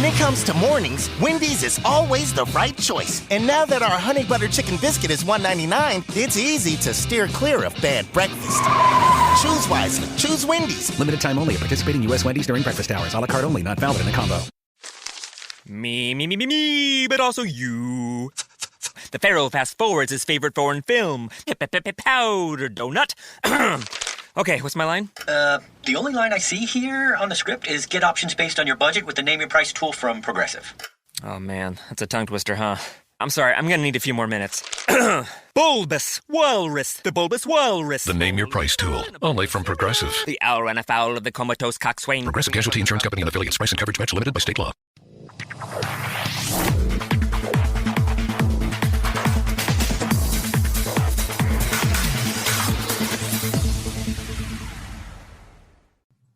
When it comes to mornings, Wendy's is always the right choice. And now that our honey butter chicken biscuit is $1.99, it's easy to steer clear of bad breakfast. Choose wisely. Choose Wendy's. Limited time only at participating U.S. Wendy's during breakfast hours. A la carte only. Not valid in a combo. Me, but also you. The Pharaoh fast forwards his favorite foreign film, Powder Donut. Okay, what's my line? The only line I see here on the script is get options based on your budget with the Name Your Price tool from Progressive. Oh man, that's a tongue twister, huh? I'm sorry, I'm gonna need a few more minutes. Bulbous Walrus, the Bulbous Walrus. The Name Your Price tool, only from Progressive. The owl ran afoul of the comatose coxswain. Progressive Casualty Insurance Company and affiliates. Price and coverage match limited by state law.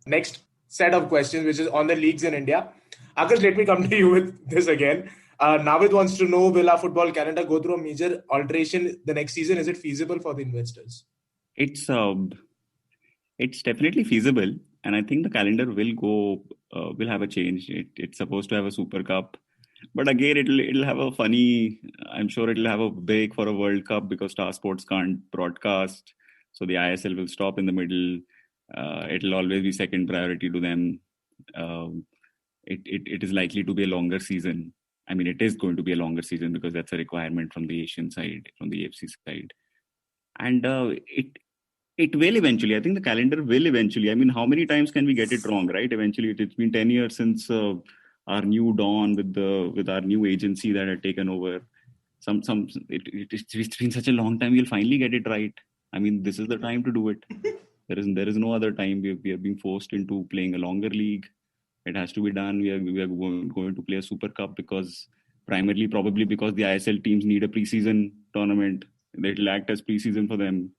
Next set of questions, which is on the leagues in India. Akash, let me come to you with this again. Navid wants to know, will our Football Canada go through a major alteration the next season? Is it feasible for the investors? It's definitely feasible. And I think the calendar will have a change. It's supposed to have a Super Cup. But again, it'll have a funny, I'm sure it'll have a break for a World Cup because Star Sports can't broadcast. So the ISL will stop in the middle. It'll always be second priority to them. It is likely to be a longer season. I mean, it is going to be a longer season because that's a requirement from the Asian side, from the AFC side. And it will eventually. I think the calendar will eventually. I mean, how many times can we get it wrong, right? Eventually, it's been 10 years since our new dawn with our new agency that had taken over. It's been such a long time. We'll finally get it right. I mean, this is the time to do it. There is no other time. We are being forced into playing a longer league. It has to be done. We are going to play a Super Cup primarily probably because the ISL teams need a preseason tournament. It will act as preseason for them.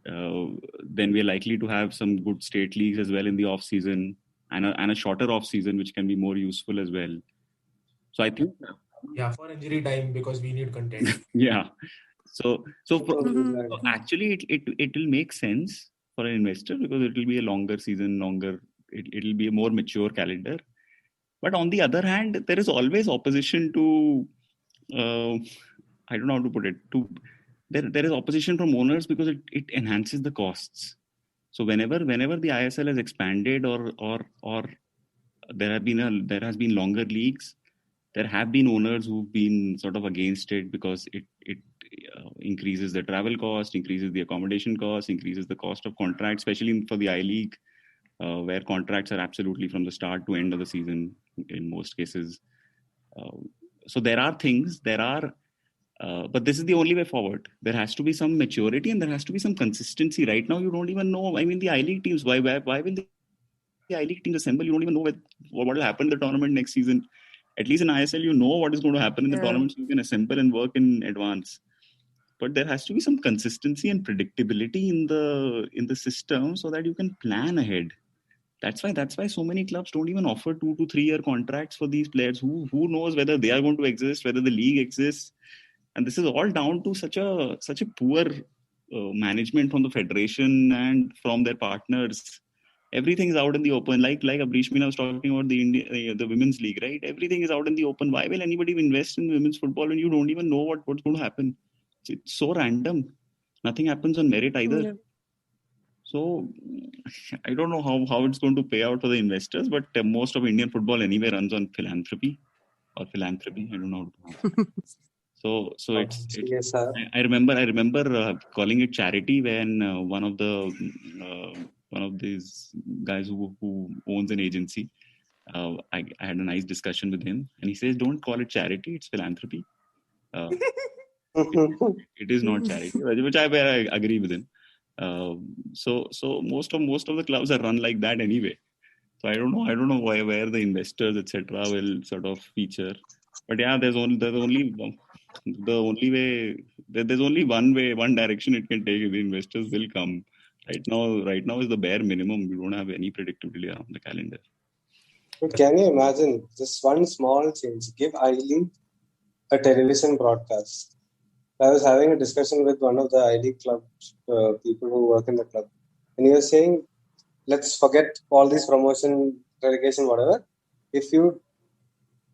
Then we are likely to have some good state leagues as well in the off season and a shorter off season, which can be more useful as well. So I think for injury time because we need content. Yeah. So actually, it will make sense for an investor because it will be a longer season, it'll be a more mature calendar. But on the other hand, there is always opposition to, I don't know how to put it, there is opposition from owners because it enhances the costs. So whenever the ISL has expanded or there has been longer leagues, there have been owners who've been sort of against it because it increases the travel cost, increases the accommodation cost, increases the cost of contracts, especially for the I-League, where contracts are absolutely from the start to end of the season in most cases. So there are things, but this is the only way forward. There has to be some maturity and there has to be some consistency. Right now, you don't even know. I mean, the I-League teams, why will the I-League teams assemble? You don't even know what will happen in the tournament next season. At least in ISL, you know what is going to happen in the tournament, so you can assemble and work in advance. But there has to be some consistency and predictability in the system so that you can plan ahead. That's why so many clubs don't even offer 2 to 3 year contracts for these players. Who knows whether they are going to exist, whether the league exists, and this is all down to such a poor management from the federation and from their partners. Everything is out in the open. Like Amrish Meena was talking about the women's league, right? Everything is out in the open. Why will anybody invest in women's football when you don't even know what's going to happen? It's so random. Nothing happens on merit either. Yeah. So I don't know how it's going to pay out for the investors, but most of Indian football anyway runs on philanthropy. I don't know. So it's yes, sir. I remember calling it charity when one of these guys who owns an agency, I had a nice discussion with him, and he says, "Don't call it charity; it's philanthropy." It is not charity, which I agree with him. So most of the clubs are run like that anyway. So I don't know where the investors etc. will sort of feature. But yeah, there's only one direction it can take. The investors will come. Right now is the bare minimum. We don't have any predictability around the calendar. But can you imagine just one small change? Give I-League a television broadcast. I was having a discussion with one of the I-League club people who work in the club. And he was saying, let's forget all this promotion, relegation, whatever. If you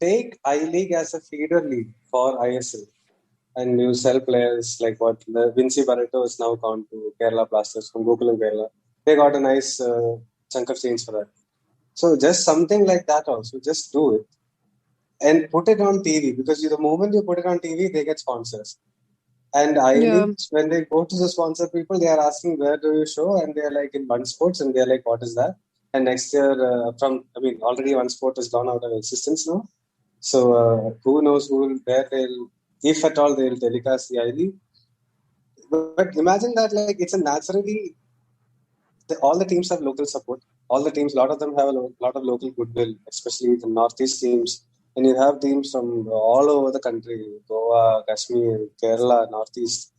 take I-League as a feeder league for ISL. And you sell players like what the Vinci Barreto is now gone to Kerala Blasters from Gokulam Kerala. They got a nice chunk of change for that. So just something like that also. Just do it. And put it on TV, because the moment you put it on TV, they get sponsors. And I-League, when they go to the sponsor people, they are asking, where do you show? And they're like, in One Sports. And they're like, what is that? And next year, already One Sport has gone out of existence now. So who knows where they'll, if at all, they'll telecast the I-League. But imagine that, like, it's a naturally, all the teams have local support. All the teams, a lot of them have a lot of local goodwill, especially the Northeast teams. And you have teams from all over the country, Goa, Kashmir, Kerala, Northeast,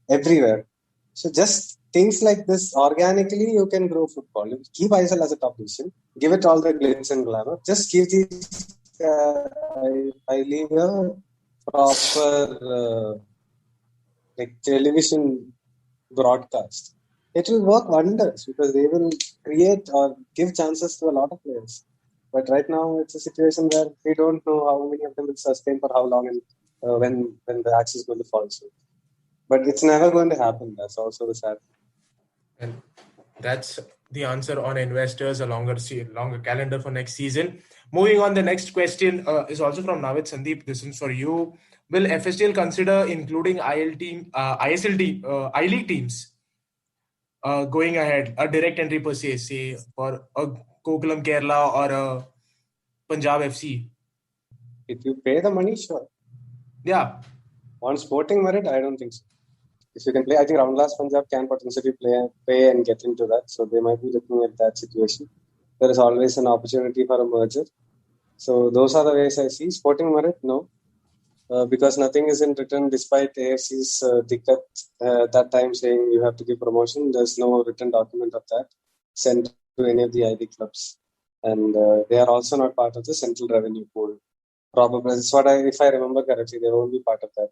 everywhere. So just things like this, organically, you can grow football. You keep ISL as a top division. Give it all the glitz and glamour. Just give these I-League a proper television broadcast. It will work wonders because they will create or give chances to a lot of players. But right now, it's a situation where we don't know how many of them will sustain for how long and when the axe is going to fall. So. But it's never going to happen. That's also the sad thing. And that's the answer on investors, a longer calendar for next season. Moving on, the next question is also from Navid Sandeep. This is for you. Will FSTL consider including I-League teams going ahead, a direct entry per se, say for a Gokulam Kerala or a Punjab FC? If you pay the money, sure. Yeah. On sporting merit, I don't think so. If you can play, I think Roundlast Punjab can potentially pay and get into that. So they might be looking at that situation. There is always an opportunity for a merger. So those are the ways I see. Sporting merit, no. Because nothing is in written despite AFC's diktat that time saying you have to give promotion. There's no written document of that sent to any of the I-League clubs. And they are also not part of the central revenue pool. Probably, that's what if I remember correctly, they won't be part of that.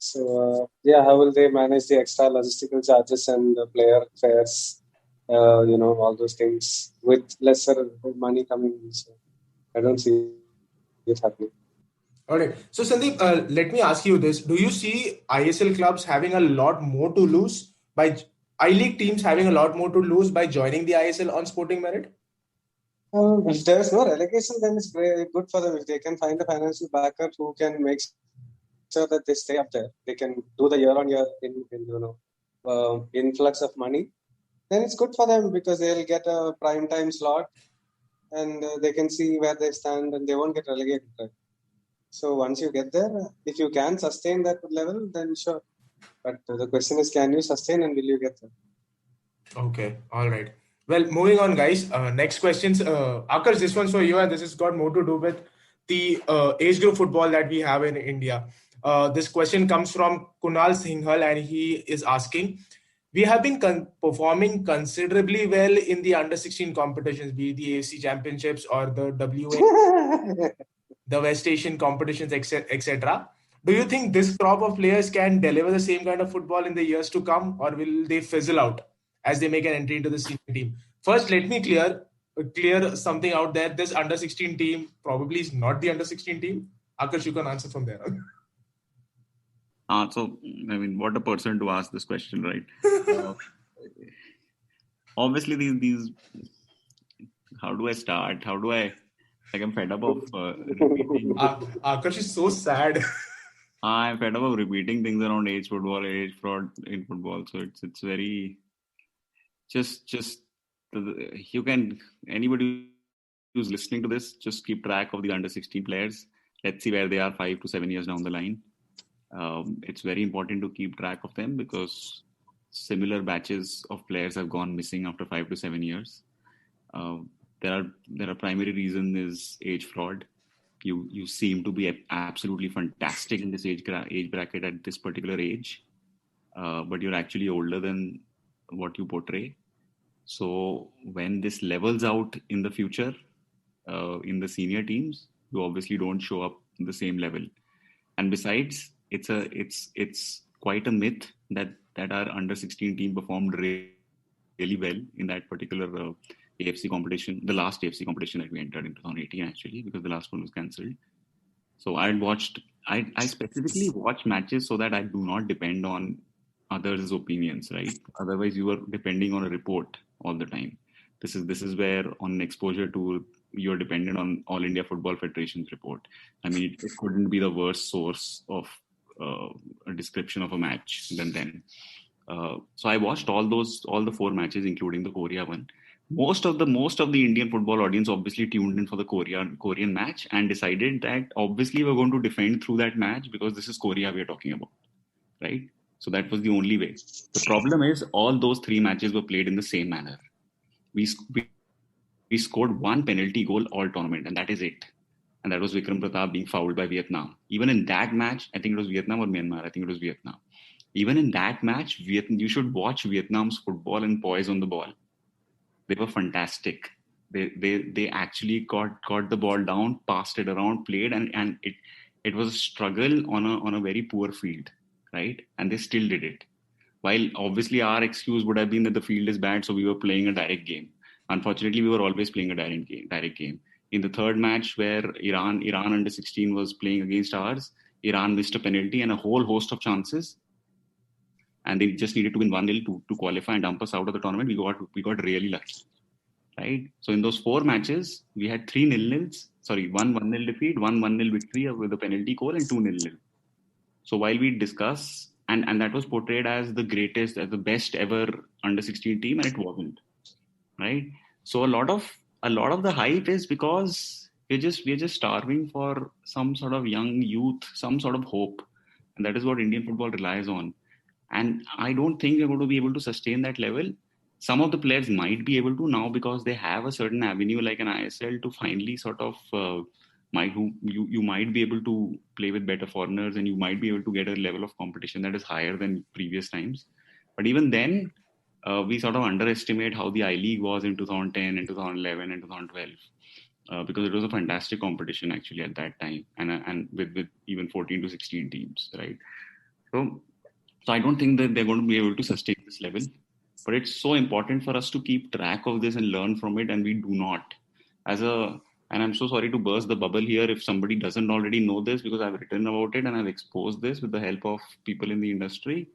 So, how will they manage the extra logistical charges and player fares, all those things with lesser money coming in? So I don't see it happening. All right. So, Sandeep, let me ask you this. Do you see ISL clubs having a lot more to lose I-League teams having a lot more to lose by joining the ISL on sporting merit? If there's no relegation, then it's good for them. If they can find a financial backer who can make sure that they stay up there, they can do the year-on-year influx of money, then it's good for them because they'll get a prime time slot and they can see where they stand and they won't get relegated. Right? So once you get there, if you can sustain that level, then sure. But the question is, can you sustain and will you get there? Okay. All right. Well, moving on, guys. Next questions. Akash, this one's for you, and this has got more to do with the age group football that we have in India. This question comes from Kunal Singhal, and he is asking, we have been performing considerably well in the under-16 competitions, be it the AFC Championships or the WA, the West Asian competitions, etc. Do you think this crop of players can deliver the same kind of football in the years to come, or will they fizzle out as they make an entry into the senior team? First, let me clear something out there. This under-16 team probably is not the under-16 team. Akash, you can answer from there. So, what a person to ask this question, right? Obviously, these. How do I start? I'm fed up of repeating. Akash is so sad. I'm fed up of repeating things around age football, age fraud in football. So it's very anybody who's listening to this, just keep track of the under 16 players. Let's see where they are 5 to 7 years down the line. It's very important to keep track of them because similar batches of players have gone missing after 5 to 7 years. There are primary reason is age fraud. You seem to be absolutely fantastic in this age bracket at this particular age, but you're actually older than what you portray. So when this levels out in the future, in the senior teams, you obviously don't show up in the same level. And besides, it's quite a myth that our under 16 team performed really well in that particular AFC competition, the last AFC competition that we entered in 2018 actually, because the last one was cancelled. So I specifically watch matches so that I do not depend on others' opinions, right? Otherwise, you are depending on a report all the time. This is where on exposure tour you're dependent on All India Football Federation's report. I mean, it couldn't be the worst source of a description of a match than then. So I watched all the 4 matches, including the Korea one. Most of the Indian football audience obviously tuned in for the Korean match and decided that obviously we're going to defend through that match because this is Korea we're talking about, right? So that was the only way. The problem is all those 3 matches were played in the same manner. We scored 1 penalty goal all tournament, and that is it. And that was Vikram Pratap being fouled by Vietnam. Even in that match, I think it was Vietnam or Myanmar. I think it was Vietnam. Even in that match, you should watch Vietnam's football and poise on the ball. They were fantastic. They actually got the ball down, passed it around, played, and it was a struggle on a very poor field, right? And they still did it. While obviously our excuse would have been that the field is bad, so we were playing a direct game. Unfortunately, we were always playing a direct game. In the third match where Iran under 16 was playing against ours, Iran missed a penalty and a whole host of chances. And they just needed to win 1-0 to qualify and dump us out of the tournament. We got really lucky, right? So in those 4 matches, we had 3 0-0s. Sorry, 1-0 defeat, 1-0 victory with a penalty goal, and 2-0. So while we discuss, and that was portrayed as the greatest, as the best ever under 16 team, and it wasn't, right? So a lot of the hype is because we're just starving for some sort of young youth, some sort of hope, and that is what Indian football relies on. And I don't think we're going to be able to sustain that level. Some of the players might be able to now because they have a certain avenue like an ISL to finally sort of you might be able to play with better foreigners and you might be able to get a level of competition that is higher than previous times. But even then, we sort of underestimate how the I-League was in 2010 and 2011 and 2012 because it was a fantastic competition actually at that time and with even 14 to 16 teams, right? So I don't think that they're going to be able to sustain this level. But it's so important for us to keep track of this and learn from it, and we do not. And I'm so sorry to burst the bubble here if somebody doesn't already know this, because I've written about it and I've exposed this with the help of people in the industry.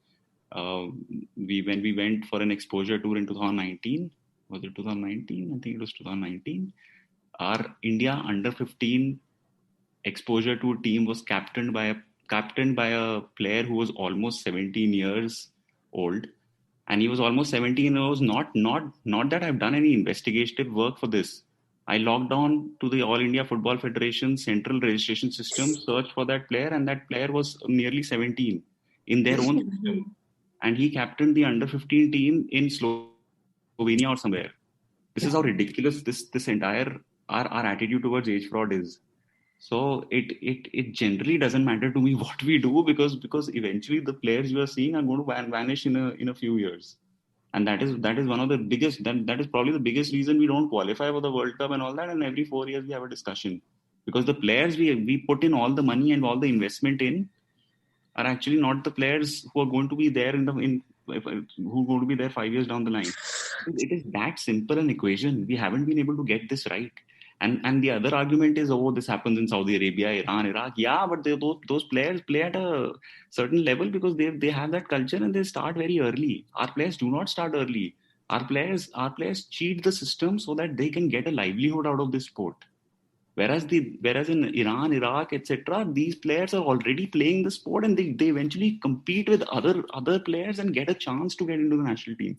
When we went for an exposure tour in 2019, was it 2019? I think it was 2019. Our India under 15 exposure tour team was captained by a player who was almost 17 years old. And he was almost 17 years, not that I've done any investigative work for this. I logged on to the All India Football Federation central registration system, searched for that player, and that player was nearly 17 in their own system. And he captained the under 15 team in Slovenia or somewhere. This is how ridiculous this entire our attitude towards age fraud is. So it generally doesn't matter to me what we do because eventually the players you are seeing are going to vanish in a few years, and that is one of the biggest. That is probably the biggest reason we don't qualify for the World Cup and all that. And every 4 years we have a discussion because the players we put in all the money and all the investment in are actually not the players who are going to be there who are going to be there 5 years down the line. It is that simple an equation. We haven't been able to get this right. And the other argument is, this happens in Saudi Arabia, Iran, Iraq. Yeah, but those players play at a certain level because they have that culture and they start very early. Our players do not start early. Our players cheat the system so that they can get a livelihood out of this sport. Whereas in Iran, Iraq, etc., these players are already playing the sport and they eventually compete with other players and get a chance to get into the national team.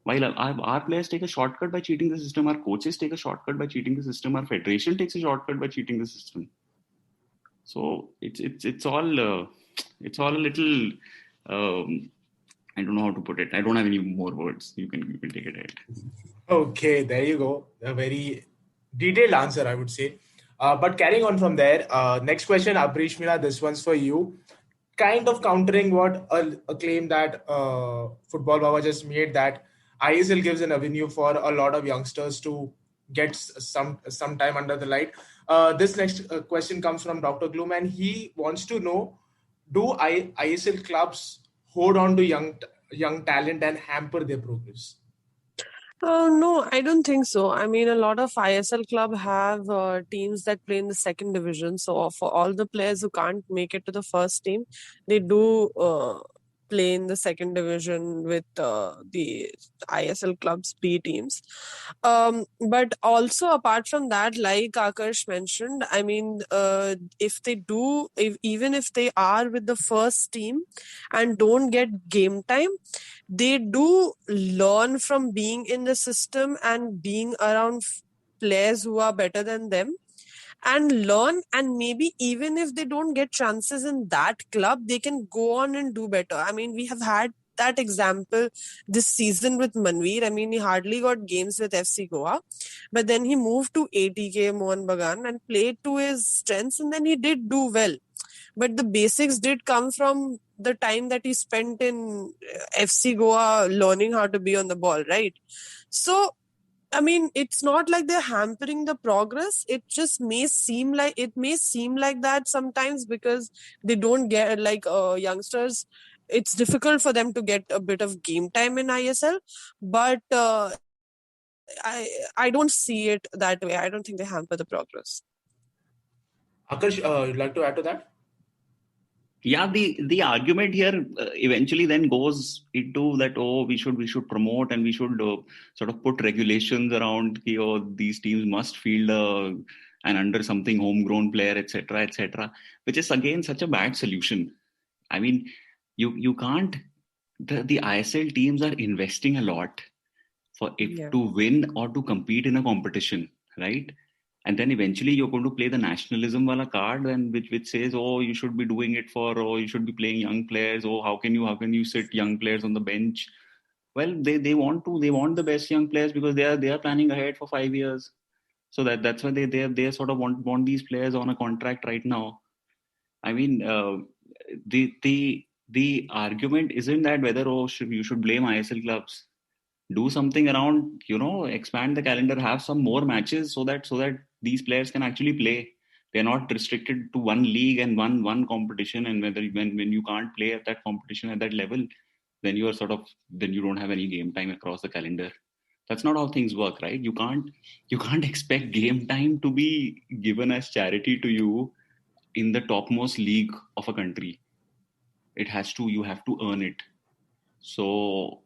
While our players take a shortcut by cheating the system, our coaches take a shortcut by cheating the system, our federation takes a shortcut by cheating the system. So it's all a little I don't know how to put it. I don't have any more words. You can take it ahead. Okay, there you go. A very detailed answer, I would say. But carrying on from there, next question, Abrish Meena, this one's for you. Kind of countering what a claim that Football Baba just made, that ISL gives an avenue for a lot of youngsters to get some time under the light. This next question comes from Dr. Gloom, and he wants to know, do ISL clubs hold on to young talent and hamper their progress? No, I don't think so. I mean, a lot of ISL club have teams that play in the second division. So for all the players who can't make it to the first team, they do play in the second division with the ISL clubs B teams. But also apart from that, like Akash mentioned, I mean, even if they are with the first team and don't get game time, they do learn from being in the system and being around players who are better than them, and learn, and maybe even if they don't get chances in that club, they can go on and do better. I mean, we have had that example this season with Manveer. I mean, he hardly got games with FC Goa, but then he moved to ATK Mohan Bagan and played to his strengths, and then he did do well. But the basics did come from the time that he spent in FC Goa learning how to be on the ball, right? So, I mean, it's not like they're hampering the progress. It just may seem like that sometimes, because they don't get youngsters. It's difficult for them to get a bit of game time in ISL, but I don't see it that way. I don't think they hamper the progress. Akash, you'd like to add to that? Yeah, the argument here eventually then goes into that, we should promote, and we should sort of put regulations around these teams must field an under something homegrown player, etc., which is again such a bad solution. I mean, you can't. The ISL teams are investing a lot to win or to compete in a competition, right? And then eventually you're going to play the nationalism wala card, and which says, you should be doing it you should be playing young players. How can you sit young players on the bench? Well, they want the best young players because they are planning ahead for 5 years. So that's why they sort of want these players on a contract right now. I mean, the argument isn't that whether you should blame ISL clubs. Do something around, expand the calendar, have some more matches so that these players can actually play. They're not restricted to one league and one competition. And when you can't play at that competition at that level, then you don't have any game time across the calendar. That's not how things work, right? You can't expect game time to be given as charity to you in the topmost league of a country. You have to earn it. So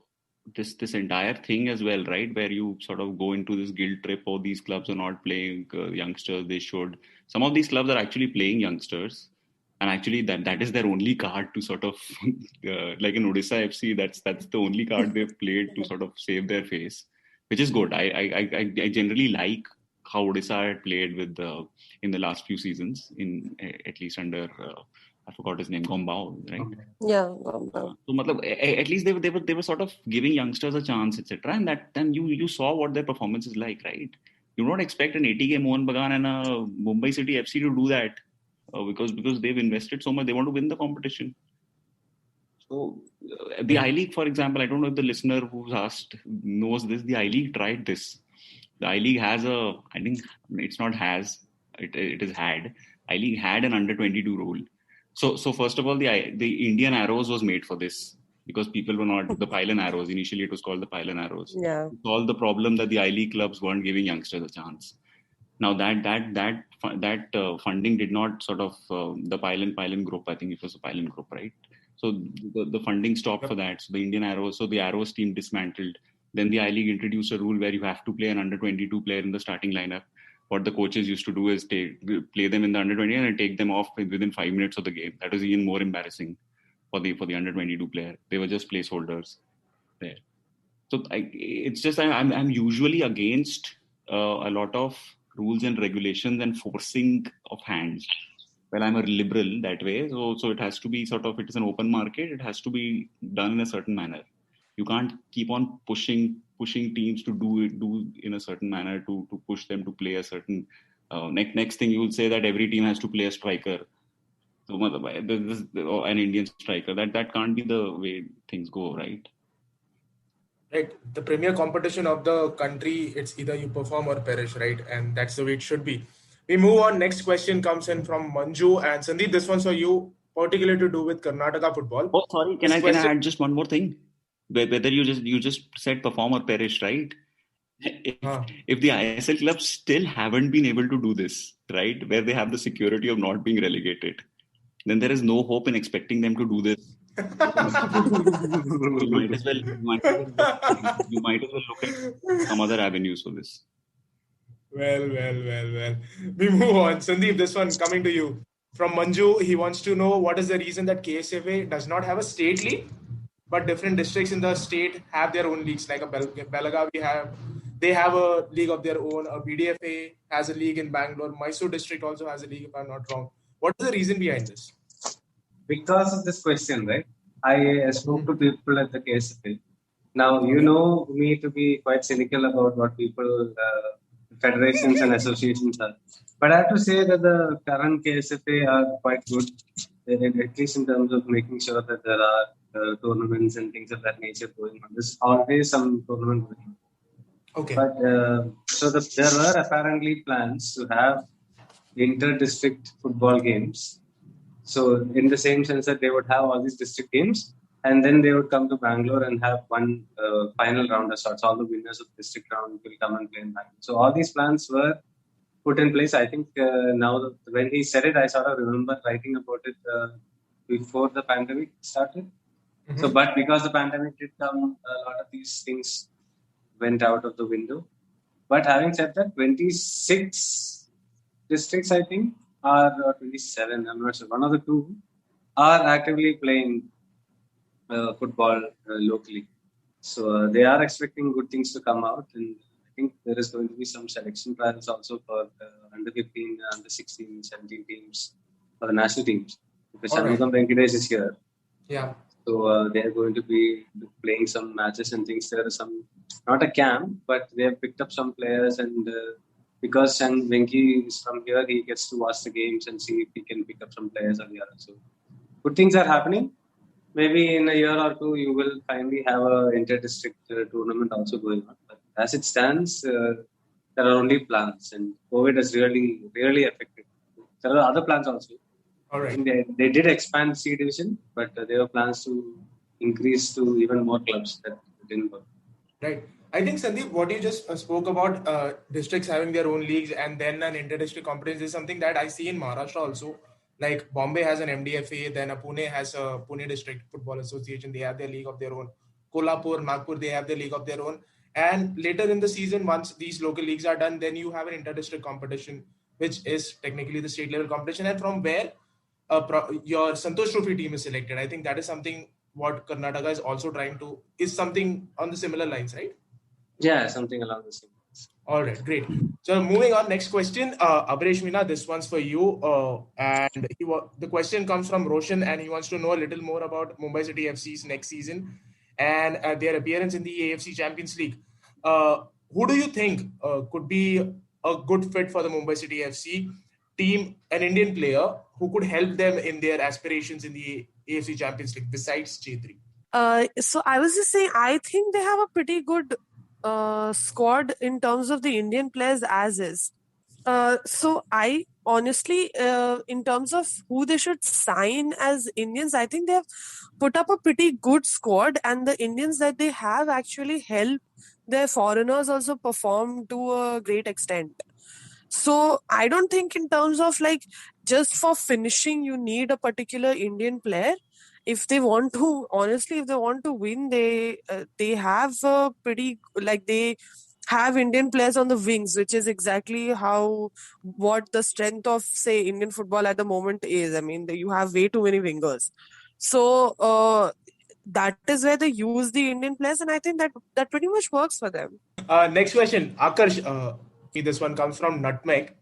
this entire thing as well, right, where you sort of go into this guilt trip, these clubs are not playing youngsters, they should. Some of these clubs are actually playing youngsters, and actually that is their only card to sort of like in Odisha FC, that's the only card they've played to sort of save their face, which is good. I generally like how Odisha had played with in the last few seasons, in at least under I forgot his name, Gombao, right? Yeah, Gombao. So, at least they were sort of giving youngsters a chance, etc. And then you saw what their performance is like, right? You don't expect an ATK Mohan Bagan and a Mumbai City FC to do that because they've invested so much. They want to win the competition. So the I-League, for example, I don't know if the listener who's asked knows this. The I-League tried this. The I-League has I think it's not has, it is had. I-League had an under-22 rule. So first of all, the Indian Arrows was made for this because people were not the Pylon Arrows. Initially, it was called the Pylon Arrows. Yeah. To solve the problem that the I-League clubs weren't giving youngsters a chance. Now that funding did not sort of the Pylon group. I think it was a Pylon group, right? So the funding stopped for that. So the Indian Arrows, the Arrows team dismantled. Then the I-League introduced a rule where you have to play an under-22 player in the starting lineup. What the coaches used to do is play them in the under-20 and take them off within 5 minutes of the game. That was even more embarrassing for the under-22 player. They were just placeholders there. So it's just I'm usually against a lot of rules and regulations and forcing of hands. Well, I'm a liberal that way. So it has to be it is an open market. It has to be done in a certain manner. You can't keep on pushing teams to do in a certain manner to push them to play a certain next thing you will say that every team has to play a striker, so an Indian striker. That can't be the way things go, right? Right. The premier competition of the country, it's either you perform or perish, right? And that's the way it should be. We move on. Next question comes in from Manju and Sandeep. This one's for you, particularly to do with Karnataka football. Oh, sorry. Can I add just one more thing? Whether you just said perform or perish, right? if the ISL clubs still haven't been able to do this, right, where they have the security of not being relegated, then there is no hope in expecting them to do this. you might as well look at some other avenues for this. Well. We move on. Sandeep, this one coming to you. From Manju, he wants to know what is the reason that KSFA does not have a state league, but different districts in the state have their own leagues. Like Belagavi they have a league of their own. A BDFA has a league in Bangalore. Mysore district also has a league, if I'm not wrong. What is the reason behind this? Because of this question, right? I spoke to people at the KSFA. Now, you know me to be quite cynical about what people, federations and associations are. But I have to say that the current KSFA are quite good, at least in terms of making sure that there are tournaments and things of that nature going on. There's always some tournament going on. Okay. But there were apparently plans to have inter-district football games. So in the same sense that they would have all these district games, and then they would come to Bangalore and have one final round of sorts. All the winners of the district round will come and play in Bangalore. So all these plans were put in place. I think now when he said it, I sort of remember writing about it before the pandemic started. Mm-hmm. So, but because the pandemic did come, a lot of these things went out of the window. But having said that, 26 districts, I think, or 27, I'm not sure, one of the two, are actively playing football locally. So they are expecting good things to come out, and I think there is going to be some selection trials also for under 15, under 16, 17 teams for the national teams. Because Shanmugam Venkatesh is here. Yeah. So they are going to be playing some matches and things. There is some, not a camp, but they have picked up some players, and because Venki is from here, he gets to watch the games and see if he can pick up some players or the other. So good things are happening. Maybe in a year or two, you will finally have an inter-district tournament also going on. But as it stands, there are only plans, and COVID has really affected. There are other plans also. All right. They did expand C division, but there were plans to increase to even more clubs that didn't work. Right. I think, Sandeep, what you just spoke about districts having their own leagues and then an inter-district competition is something that I see in Maharashtra also. Like Bombay has an MDFA, then Pune has a Pune District Football Association. They have their league of their own. Kolhapur, Nagpur, they have their league of their own. And later in the season, once these local leagues are done, then you have an inter-district competition, which is technically the state level competition. And from where your Santosh Trophy team is selected. I think that is something what Karnataka is also trying to, is something on the similar lines, right? Yeah, something along the same lines. All right, great. So moving on, next question. Abresh Meena, this one's for you. And the question comes from Roshan, and he wants to know a little more about Mumbai City FC's next season and their appearance in the AFC Champions League. Who do you think could be a good fit for the Mumbai City FC team, an Indian player who could help them in their aspirations in the AFC Champions League besides Chetri? So I was just saying, I think they have a pretty good squad in terms of the Indian players as is. So I honestly, in terms of who they should sign as Indians, I think they have put up a pretty good squad, and the Indians that they have actually help their foreigners also perform to a great extent. So I don't think in terms of like just for finishing, you need a particular Indian player. If they want to, honestly, if they want to win, they have a pretty, like they have Indian players on the wings, which is exactly what the strength of, say, Indian football at the moment is. I mean, you have way too many wingers. So that is where they use the Indian players, and I think that pretty much works for them. Next question, Akarsh. This one comes from Nutmeg.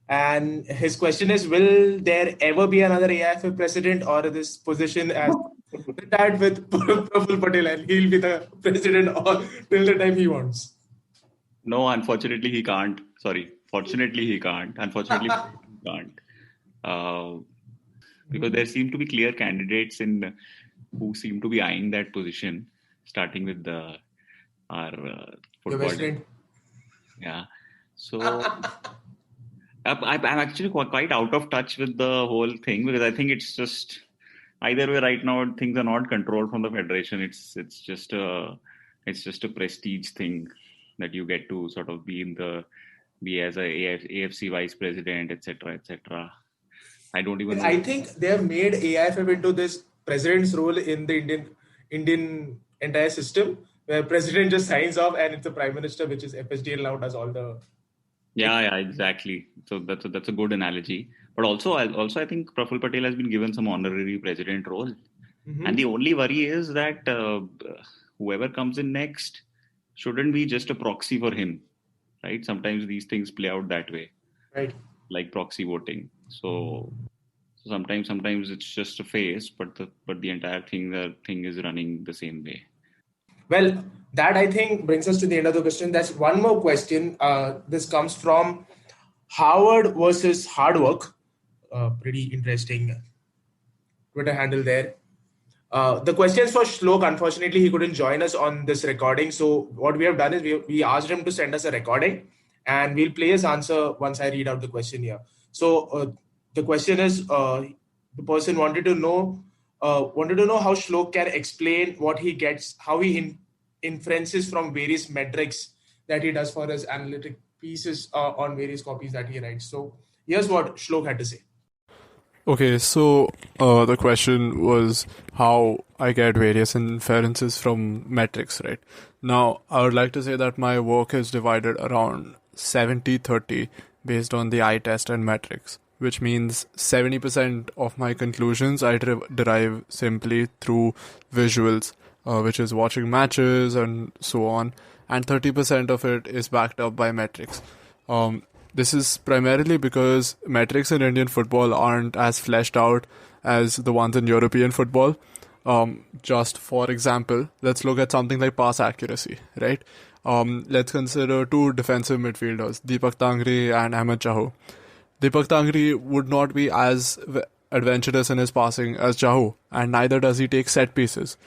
And his question is, will there ever be another AIFF president, or this position as retired with Praful Patel and he'll be the president till the time he wants? No, unfortunately he can't. Sorry. Fortunately he can't. Unfortunately he can't. Because there seem to be clear candidates who seem to be eyeing that position, starting with our football. Yeah. So I'm actually quite out of touch with the whole thing, because I think it's just either way right now things are not controlled from the federation. It's just a prestige thing. that you get to sort of be as a AFC vice president, etc., etc. I don't even know. I think they have made AIFF into this president's role in the Indian entire system, where president just signs off and it's the prime minister, which is FSDL now, does all the. Yeah, exactly. So that's a good analogy. But also I think Praful Patel has been given some honorary president role, and the only worry is that whoever comes in next shouldn't be just a proxy for him, right? Sometimes these things play out that way, right? Like proxy voting. So sometimes it's just a face, but the entire thing is running the same way. Well, that I think brings us to the end of the question. There's one more question. This comes from Howard versus Hard Work. Pretty interesting Twitter handle there. The question is for Shlok. Unfortunately, he couldn't join us on this recording. So what we have done is we asked him to send us a recording, and we'll play his answer once I read out the question here. So the question is, the person wanted to know how Shlok can explain what he gets, how he inferences from various metrics that he does for his analytic pieces on various copies that he writes. So here's what Shlok had to say. Okay, so the question was how I get various inferences from metrics, right? Now, I would like to say that my work is divided around 70-30 based on the eye test and metrics, which means 70% of my conclusions I derive simply through visuals, which is watching matches and so on, and 30% of it is backed up by metrics. This is primarily because metrics in Indian football aren't as fleshed out as the ones in European football. Just for example, let's look at something like pass accuracy, right? Let's consider two defensive midfielders, Deepak Tangri and Ahmed Chaho. Deepak Tangri would not be as adventurous in his passing as Chaho, and neither does he take set pieces,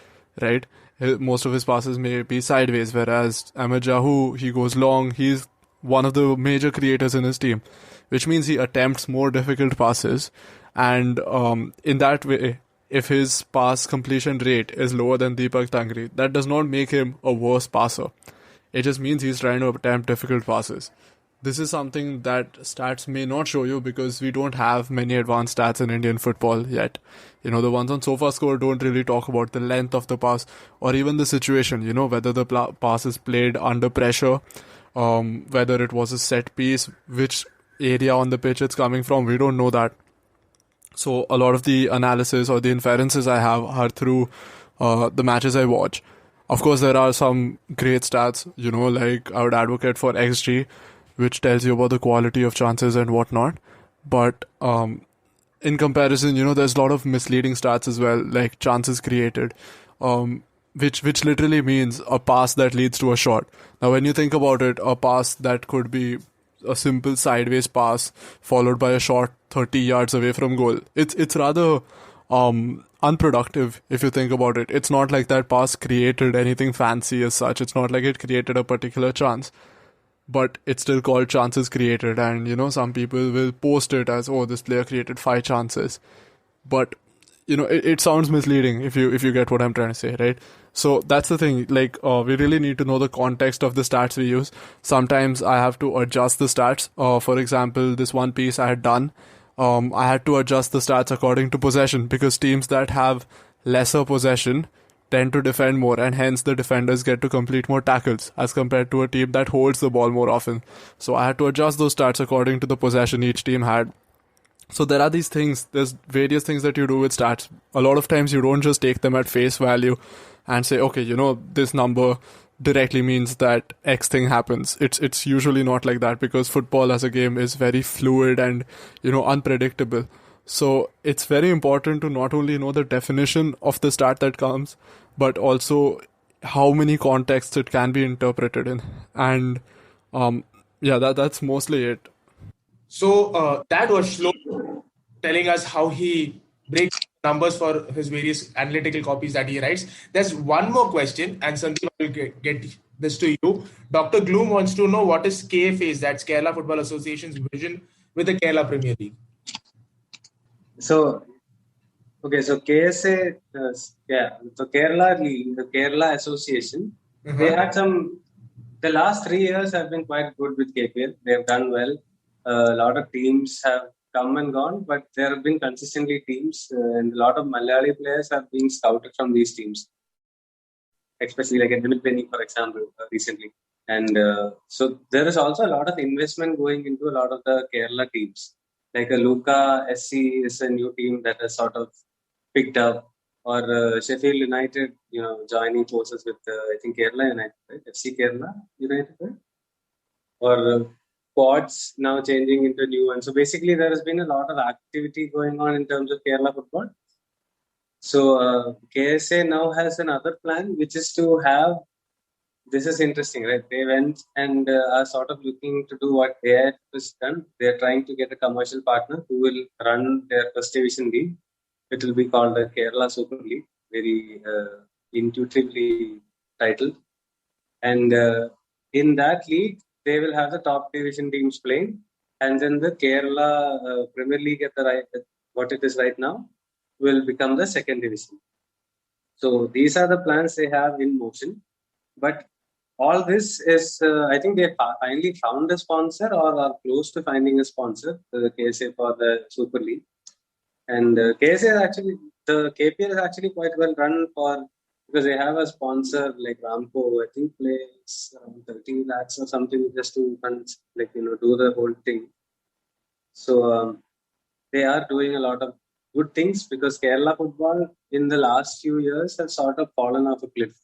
right? Most of his passes may be sideways, whereas Ahmed Chaho, he goes long, he's one of the major creators in his team, which means he attempts more difficult passes, and in that way, if his pass completion rate is lower than Deepak Tangri, that does not make him a worse passer. It just means he's trying to attempt difficult passes. This is something that stats may not show you because we don't have many advanced stats in Indian football yet. The ones on SofaScore don't really talk about the length of the pass or even the situation, whether the pass is played under pressure, whether it was a set piece, which area on the pitch it's coming from, we don't know that. So a lot of the analysis or the inferences I have are through the matches I watch. Of course, there are some great stats, like I would advocate for XG, which tells you about the quality of chances and whatnot. But in comparison, there's a lot of misleading stats as well, like chances created, which literally means a pass that leads to a shot. Now, when you think about it, a pass that could be a simple sideways pass followed by a shot 30 yards away from goal, it's rather unproductive if you think about it. It's not like that pass created anything fancy as such. It's not like it created a particular chance, but it's still called chances created, and some people will post it as, oh, this player created 5 chances, but it sounds misleading if you get what I'm trying to say, right? So that's the thing, we really need to know the context of the stats we use. Sometimes I have to adjust the stats. For example, this one piece I had done, I had to adjust the stats according to possession, because teams that have lesser possession tend to defend more, and hence the defenders get to complete more tackles as compared to a team that holds the ball more often. So I had to adjust those stats according to the possession each team had. So there are these things, there's various things that you do with stats. A lot of times you don't just take them at face value and say, okay, this number directly means that X thing happens. It's usually not like that, because football as a game is very fluid and, unpredictable. So it's very important to not only know the definition of the stat that comes, but also how many contexts it can be interpreted in. And that's mostly it. So that was Shlok telling us how he breaks numbers for his various analytical copies that he writes. There's one more question, and Sandeep, I will get this to you. Dr. Gloom wants to know what is KFA's, that's Kerala Football Association's vision with the Kerala Premier League. So KSA, the Kerala League, the Kerala Association, they had some the last 3 years have been quite good with KPL. They have done well. A lot of teams have come and gone, but there have been consistently teams, and a lot of Malayali players have been scouted from these teams, especially like at Dimit, for example, recently. And so there is also a lot of investment going into a lot of the Kerala teams. Like a Luka SC is a new team that has sort of picked up, or Sheffield United, joining forces with I think Kerala United, right? FC Kerala United, right? Or Quads now changing into new ones. So basically, there has been a lot of activity going on in terms of Kerala football. So KSA now has another plan, which is to have. This is interesting, right? They went and are sort of looking to do what AIF has done. They're trying to get a commercial partner who will run their first division league. It will be called the Kerala Super League, very intuitively titled. And in that league, they will have the top division teams playing. And then the Kerala Premier League at what it is right now will become the second division. So these are the plans they have in motion. But all this is, I think they finally found a sponsor or are close to finding a sponsor, the KSA for the Super League. And KSA is actually, the KPL is actually quite well run because they have a sponsor like Ramco, I think plays 30 lakhs or something just to do the whole thing. So they are doing a lot of good things because Kerala football in the last few years has sort of fallen off a cliff.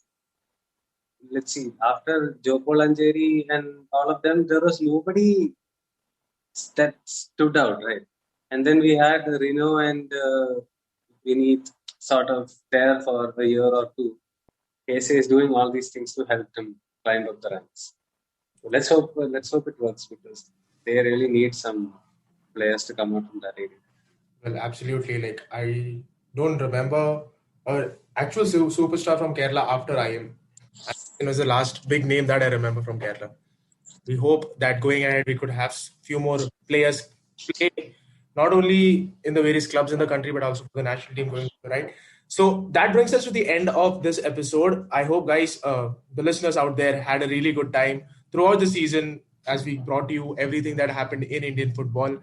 Let's see, after Joko Lanjeri and all of them, there was nobody that stood out, right? And then we had Reno and Vineet sort of there for a year or two. KSA is doing all these things to help them climb up the ranks. So let's hope it works because they really need some players to come out from that area. Well, absolutely. Like, I don't remember an actual superstar from Kerala after IM. It was the last big name that I remember from Kerala. We hope that going ahead, we could have few more players play not only in the various clubs in the country, but also for the national team going, right? So that brings us to the end of this episode. I hope, guys, the listeners out there had a really good time throughout the season as we brought you everything that happened in Indian football.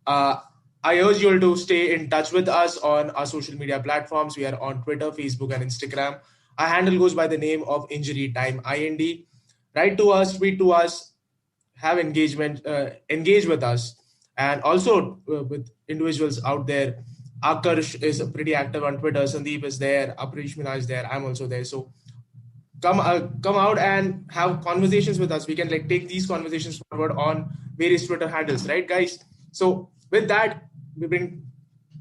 I urge you all to stay in touch with us on our social media platforms. We are on Twitter, Facebook, and Instagram. Our handle goes by the name of Injury Time IND. Write to us, tweet to us, have engagement, engage with us. And also with individuals out there. Akarsh is pretty active on Twitter. Sandeep is there. Aparish Mina is there. I'm also there. So come out and have conversations with us. We can take these conversations forward on various Twitter handles, right, guys? So with that, we bring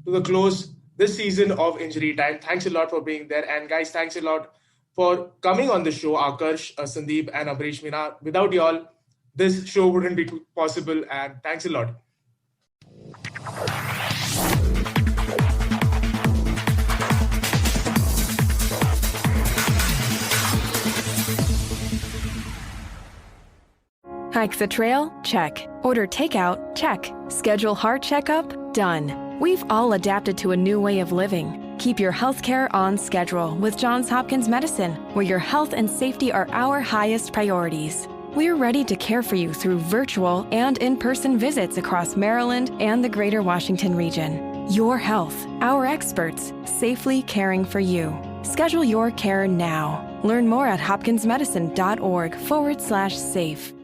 to the close this season of Injury Time. Thanks a lot for being there. And guys, thanks a lot for coming on the show, Akarsh, Sandeep, and Aparish Mina. Without y'all, this show wouldn't be possible. And thanks a lot. Hike the trail? Check. Order takeout? Check. Schedule heart checkup? Done. We've all adapted to a new way of living. Keep your healthcare on schedule with Johns Hopkins Medicine, where your health and safety are our highest priorities. We're ready to care for you through virtual and in-person visits across Maryland and the greater Washington region. Your health, our experts, safely caring for you. Schedule your care now. Learn more at hopkinsmedicine.org/safe.